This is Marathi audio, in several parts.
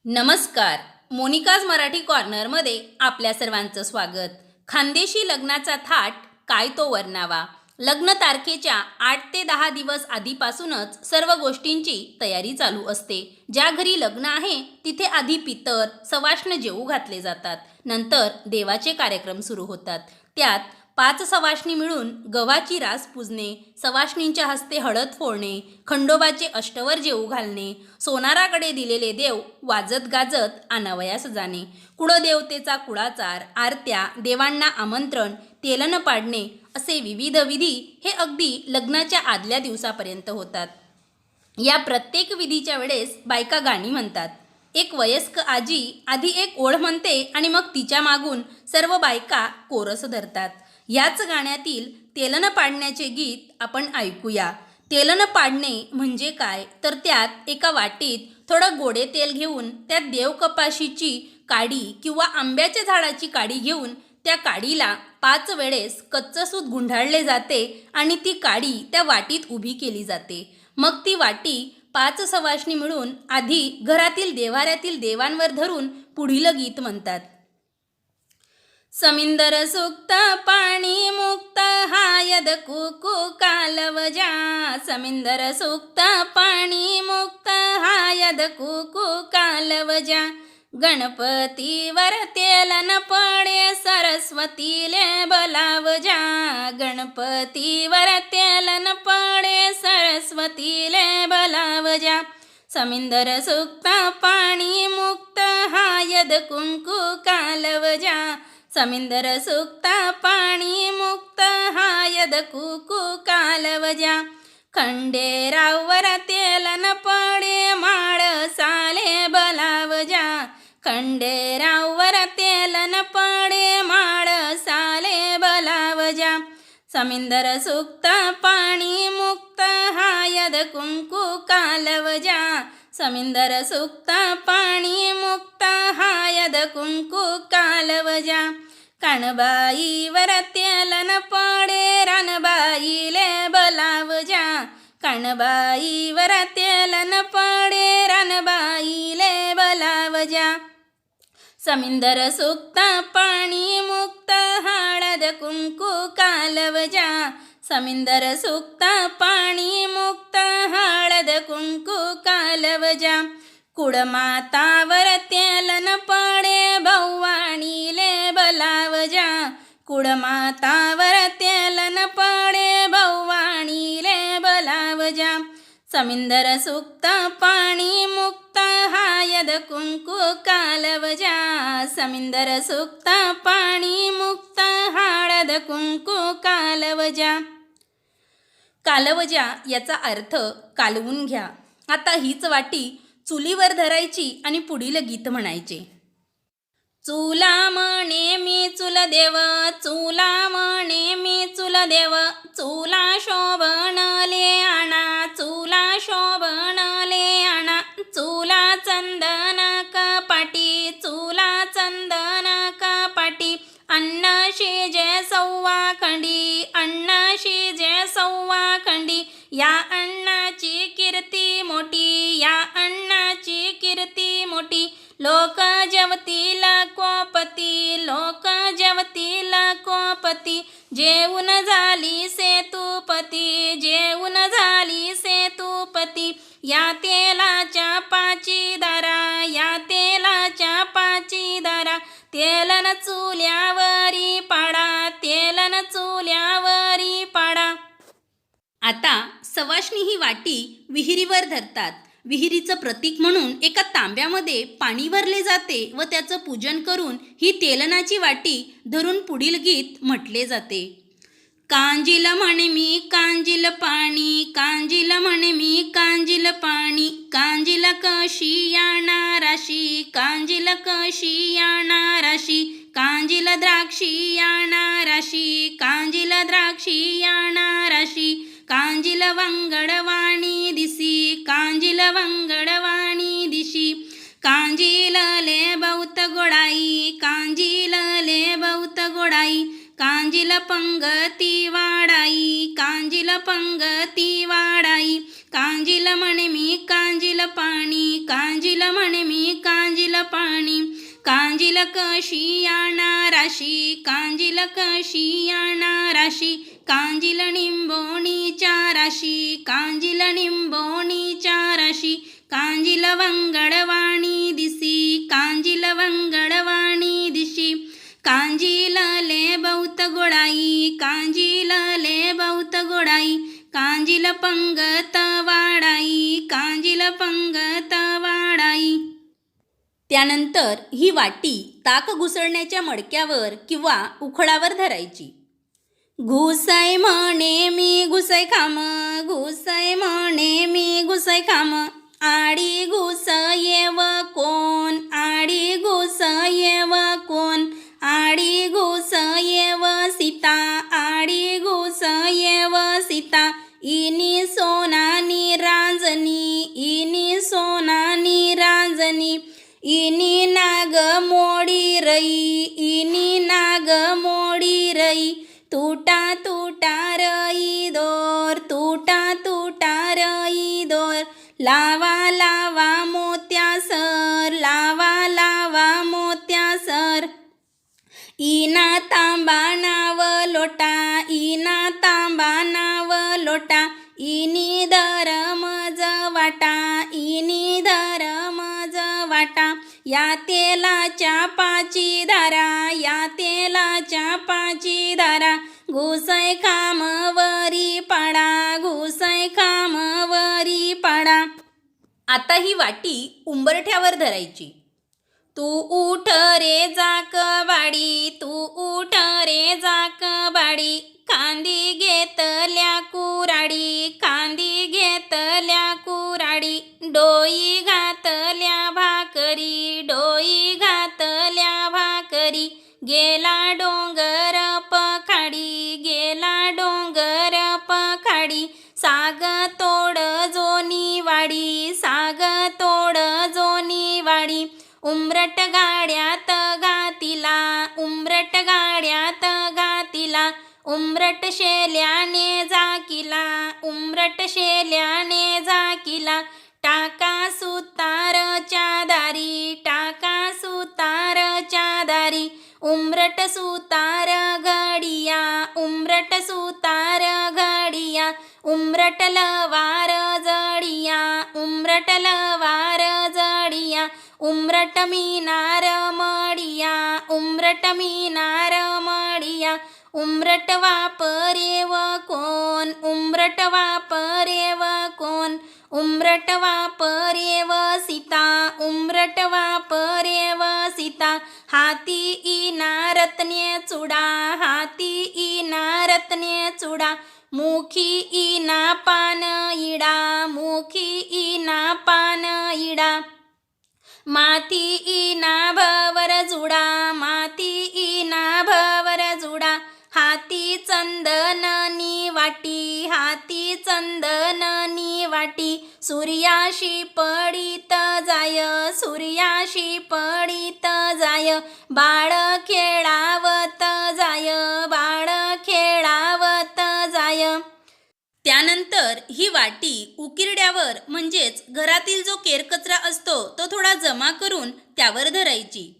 नमस्कार. मोनिकाज मराठी कॉर्नरमध्ये आपल्या सर्वांचं स्वागत. खानदेशी लग्नाचा थाट काय तो वर्णावा. लग्न तारखेच्या 8 ते 10 दिवस आधीपासूनच सर्व गोष्टींची तयारी चालू असते. ज्या घरी लग्न आहे तिथे आधी पितर सवाष्ण जेवू घातले जातात. नंतर देवाचे कार्यक्रम सुरू होतात. त्यात 5 सवाष्णी मिळून गव्हाची रास पूजणे, सवाष्णींच्या हस्ते हळद फोडणे, खंडोबाचे अष्टवर जेवू घालणे, सोनाराकडे दिलेले देव वाजत गाजत आणावयास जाणे, कुळदेवतेचा कुळाचार, आरत्या, देवांना आमंत्रण, तेलन पाडणे असे विविध विधी हे अगदी लग्नाच्या आदल्या दिवसापर्यंत होतात. या प्रत्येक विधीच्या वेळेस बायका गाणी म्हणतात. एक वयस्क आजी आधी एक ओळ म्हणते आणि मग तिच्या मागून सर्व बायका कोरस धरतात. याच गाण्यातील तेलन पाडण्याचे गीत आपण ऐकूया. तेलन पाडणे म्हणजे काय तर त्यात एका वाटीत थोडं गोडे तेल घेऊन त्यात देवकपाशीची काडी किंवा आंब्याच्या झाडाची काडी घेऊन त्या काडीला 5 वेळेस कच्चं सूत गुंढाळले जाते आणि ती काडी त्या वाटीत उभी केली जाते. मग ती वाटी 5 सवाष्णी मिळून आधी घरातील देव्हाऱ्यातील देवांवर धरून पुढील गीत म्हणतात. समिंदर सुक्त पाणी मुक्त हायद कुकू कालवजा. समिंदर सुक्त पाणी मुक्त हायद कुकू कालवजा. गणपतीवर तेलन पडे सरस्वतीले बोलावजा. गणपतीवर तेलन पडे सरस्वतीले बोलावजा. समिंदर सुक्त पाणी मुक्त हायद कुंकू कालवजा. समिंदर सुक्त पाणी मुक्त हायद कुकू कालवजा. खंडेरावर तेलन पडे माळ साले बोलावजा. खंडेरावर तेलन पडे माळ साले बोलावजा. समिंदर सुक्त पाणी मुक्त हायद कुंकू कालवजा. समिंदर सुक्त पाणी मुक्त हायद कुंकू कालवजा. कानबाईवर तेलन पडे रानबाईले बोलावजा. कानबाईवर तेलन पडे रानबाईले बोलावजा. समिंदर सुक्त पाणी मुक्त हळद कुंकू कालवजा. समिंदर सुक्त पाणी मुक्त हळद कुंकू कालवजा. कुडमातावर तेलन पडे भवानीले बोलावजा. कुडमातावर तेलन पडे भवानीले बोलावजा. समिंदर सुक्त पाणी मुक्त हायद कुंकू कालवजा. समिंदर सुक्त पाणी मुक्त हळद कुंकू कालवजा. कालवजा याचा अर्थ कालवून घ्या. आता हीच वाटी चुलीवर धरायची आणि पुढील गीत म्हणायचे. चुला म्हणे मी चुलदेव, चुला म्हणे मी चुलदेव. चुला शोभनले आणा, चुला शोभनले आणा. चुला चंदन कपाटी, चुला चंदन कपाटी. अन्न शिजे सव्वा खंडी, अन्न शिजे सव्वा खंडी. या अन्नाची कीर्ती मोठी, या अन्नाची कीर्ती मोठी. लोक जेवतील कोपती, लोक जेवतील कोपती. जेवून झाली सेतुपती, जेवून झाली सेतुपती. या तेलाच्या 5 दारा, या तेलाच्या 5 दारा. तेलन चुल्यावरी पाडा, तेलन चुल्यावरी पाडा. आता सवाष्णी ही वाटी विहिरीवर धरतात. विहिरीचं प्रतीक म्हणून एका तांब्यामध्ये पाणी भरले जाते व त्याचं पूजन करून ही तेलनाची वाटी धरून पुढील गीत म्हटले जाते. कांजिल म्हणे मी कांजिल पाणी, कांजिल म्हणे मी कांजिल पाणी. कांजिल कशी याणाराशी, कांजिल कशी याणाराशी. कांजिल द्राक्षी याणाराशी, कांजिल द्राक्षी याणाराशी. कांजिल वंगडवाणी दिसी, कांजिल वंगडवाणी दिशी. कांजिल ले बहुत गोडाई, कांजिल ले बहुत गोडाई. कांजिल पंगती वाडाई, कांजिल पंगती वाडाई. कांजिल म्हणे मी कांजिल पाणी, कांजील म्हणे मी कांजील पाणी, कांजील कशी राशी, कांजील कशी राशी, कांजील निंबोणीच्या राशी, कांजील निंबोणीच्या राशी, कांजील वंगडवाणी दिसी, कांजील वंगडवाणी दिशी, कांजील ले बहुत गोडाई, कांजील ले बहुत गोडाई, कांजील पंगत वाडाई, कांजील पंगत वाडाई. त्यानंतर ही वाटी ताक घुसळण्याच्या मडक्यावर किंवा उखळावर धरायची. घुसाय म्हणे मी घुसाय खाम, घुसाय म्हणे मी घुसाय खाम, आडी घुस येव कोण, आडी घुस येव कोण, आडी घुस येव सीता, आडी घुस येव सीता, इनी सोनानी रांजनी, इनी सोनानी रांजनी, इनी नाग मोडी रई, इनी नाग मोडी रई, तुटा तुटा रई दोर, तुटा तुटा रई दोर, लावा लावा मोत्यासर, लावा लावा मोत्यासर, इना तांबा नाव लोटा, इना तांबा नाव लोटा, इनी धरमज वाटा, इनी धरमज वाटा, या तेलाच्या पाची धारा, या तेलाच्या पाची धारा, घुसाय खामवरी पाडा, घुसाय खामवरी पाडा. आता ही वाटी उंबरठ्यावर धरायची. तू उठ रे जाकबाडी, तू उठ रे जाकबाडी, कांदी घेतल्या कुराडी, कांदी घेतल्या कुराडी, डोई घातल्या भाकरी, डोई घातल्या भाकरी, गेला डोंगर पखाडी, गेला डोंगर पखाडी, साग तोड जोनी वाडी, साग तोड जोनी वाडी, उंबरट गाड्यात घातिला, उंबरट गाड्यात घातिला, उंबरट शेल्याने झाकिला, उंबरट शेल्याने झाकिला, टाका सुतारच्या दारी, टाका सुतारच्या दारी, उंबरट सुतार घडिया, उंबरट सुतार घडिया, उंबरट लवार जडिया, उंबरट लवार जडिया, उंबरट मीनार मडिया, उंबरट मीनार मडिया, उंबरट वापरेव कोण, उंबरट वापरेव कोण, उंबरट वापरेव सीता, उंबरट वापरेव सीता, हाती इना रत्ने चुडा, हाती इना रत्ने चुडा, मुखी इना पान इडा, मुखी इना पान इडा, माती इना भवर जुडा, माती इना भवर जुडा, हाती चंदननी वाटी, हाती चंदननी वाटी, सूर्याशी पडित जाय, सूर्याशी पडित जाय, बाळ खेळावत जाय, बाळ खेळावत जाय. त्यानंतर ही वाटी उकिरड्यावर म्हणजेच घरातील जो केरकचरा असतो तो थोडा जमा करून त्यावर धरायची.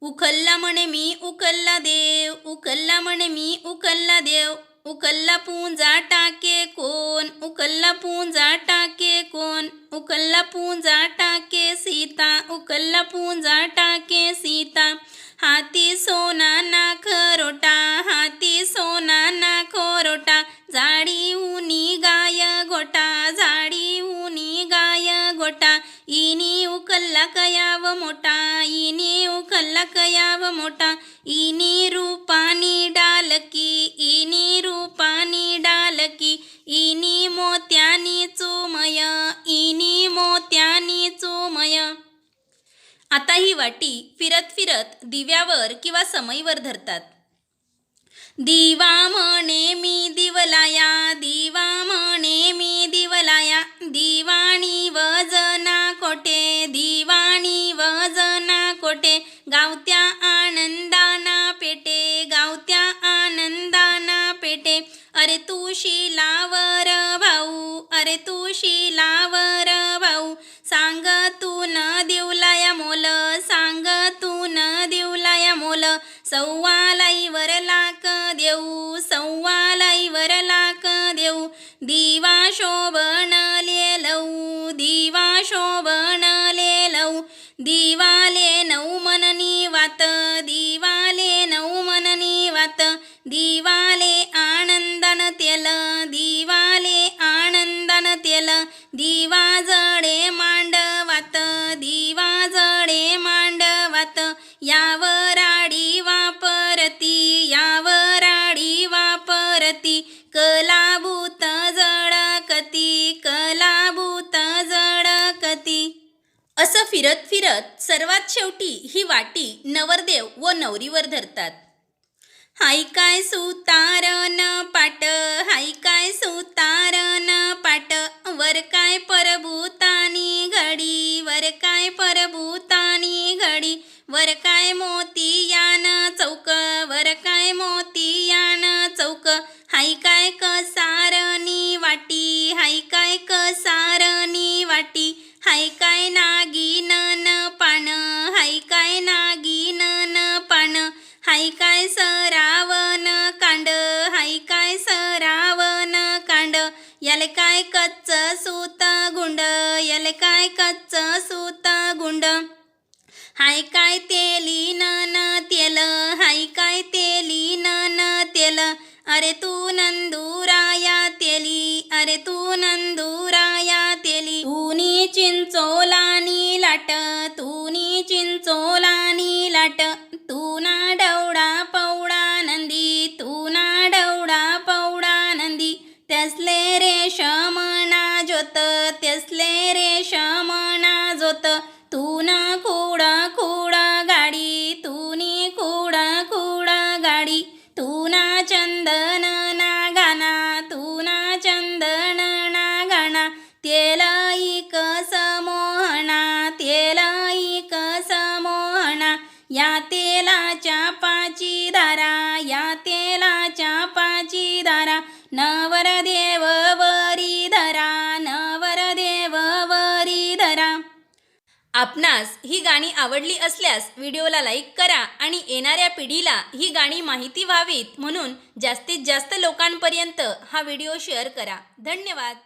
उखल्ला म्हणे मी उखल्ला देव, उखल्ला म्हणे मी उखल्ला देव, उखल्ला पुंजा टाके कोण, उखल्ला पुंजा टाके कोण, उखल्ला पुंजा टाके सीता, उखल्ला पुंजा टाके सीता, हाती सोना ना खरोटा, हाती सोना ना खरोटा, झाडी उनी गाय गोटा, झाडी उनी गाय गोटा, इनी उखल्ला कयाव मोठा, इनी उखल्ला कयाव मोठा, इनी रूपानी डालकी, इनी रूपानी डालकी, इनी मोत्यानी चुमय, इनी मोत्यानी चुमय. आता ही वाटी फिरत फिरत दिव्यावर किंवा समईवर धरतात. दिवा म्हणे मी दिवलाया, दिवा म्हणे मी दिवलाया, दिवाणी वजना कोटे, दिवाणी वजना कोटे, गावत्या आनंदाना पेटे, गावत्या आनंदाना पेटे, अरे तू शिलावर भाऊ, अरे तू शिलावर भाऊ, सांग तू न देवलाया मोल, सांग तू न देवलाया मोल. सव्वालाईवर लाख देऊ, सव्वालाईवर लाख देऊ. दिवा शोभनले लऊ, दिवा शोभनले लऊ. दिवाले नऊ मननी वात, दिवाले नऊ मननी वात. दिवाले आनंदन तेल, दिवाले आनंदन तेल. दिवा जळे मांडवात, दिवा जळे मांडवात. यावर आडी वापरती, यावर आडी वापरती. कलाभूत जळकती, कलाभूत जळकती. असं फिरत फिरत सर्वात शेवटी ही वाटी नवरदेव व नवरीवर धरतात. हाय काय सुतारण पाट, हाय काय सुतारण पाट. वर काय परभूतानी घडी, वर काय परभूतानी घडी. वर काय मोतियान चौक, वर काय मोतियान चौक. हाय काय कसारणी वाटी, हाय काय कसारणी वाटी. हाय काय नागिनन पान, हाय काय नागिनन पान. हाय काय सरावण कांड, हाय काय सरावण कांड. याले काय कच्च सूत गुंड, याले काय कच्च सूत गुंड. हाय काय तेलीनन तेल, हाय काय तेलीनन तेल. अरे तू नंदुराया तेली, अरे तू नंदुराया तेली. तूनी चिंचोलानी लाट, तूनी चिंचोलानी लाट. तू ना डवडा पौडा नंदी, तू ना डवडा पौडा नंदी. त्यासले रेशमना जोत, त्यासले रेशमना जोत. तू ना खुडा खुडा गाडी, तू नी खुडा खुडा गाडी. तू ना चंदन ना गाना, तू ना चंदन ना गाना. तेलाई समोहना, तेलाई समोहना. या तेलाच्या पाची दारा, या तेलाच्या पाची दारा. नवरदेव वरी धरा, नवरदेव वरी धरा. आपणास ही गाणी आवडली असल्यास व्हिडिओला लाईक करा आणि येणाऱ्या पिढीला ही गाणी माहिती व्हावीत म्हणून जास्तीत जास्त लोकांपर्यंत हा व्हिडिओ शेअर करा. धन्यवाद.